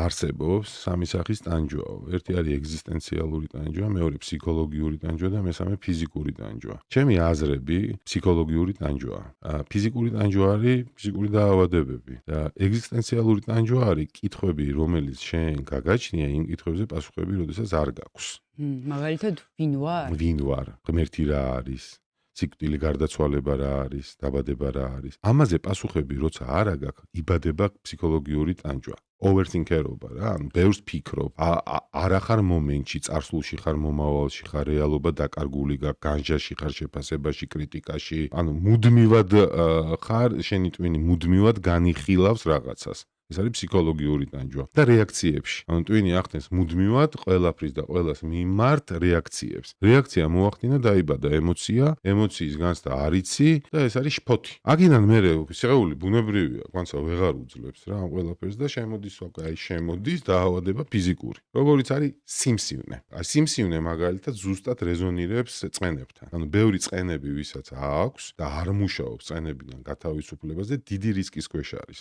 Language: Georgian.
არსებობს სამი სახის ტანჯვაო. ერთი არის ეგზისტენციალური ტანჯვა, მეორე ფსიქოლოგიური ტანჯვა და მესამე ფიზიკური ტანჯვა. ჩემი აზრები ფსიქოლოგიური ტანჯვაა. ფიზიკური ტანჯვა არის ფიზიკური დაავადებები და ეგზისტენციალური ტანჯვა არის კითხვები, რომელიც შენ გაგაჩნია, იმ კითხვებზე პასუხები, როდესაც არ გაქვს. მაგალითად, ვინ ვარ? ვინ ვარ? ღმერთი რა არის? სიკვდილი გარდაცვალება რა არის, დაბადება რა არის. ამაზე პასუხები როცა არ გაქვს, იბადება ფსიქოლოგიური ტანჯვა. overthinkerობა რა, ანუ ბევრს ფიქრობ, არა ხარ მომენტში, წარსულში ხარ, მომავალში ხარ, რეალობა დაკარგული გაქვს, განჟაში ხარ, შეფასებაში, კრიტიკაში, ანუ მუდმივად ხარ, შენი ტვინი მუდმივად განიხილავს რაღაცას. ეს არის ფსიქოლოგიური ტანჯვა და რეაქციებში. ანუ ტვინი ახდენს მუდმივად ყველაფრის და ყველას მიმართ რეაქციებს. რეაქცია მოახდინა, დაიბადა ემოცია, ემოციის განცდა არ იცი და ეს არის შფოთი. აქედან მერე სხეული ბუნებრივია, განსა ვეღარ უძლებს რა ამ ყველაფერს და შემოდის შემოდის დაავადება ფიზიკური. როგორიც არის სიმსივნე. სიმსივნე მაგალითად ზუსტად რეზონირებს წყენებთან. ანუ ბევრი წყენები ვისაც აქვს და არ მუშაობს წყენებიდან გათავისუფლებაზე, დიდი რისკის ქვეშ არის.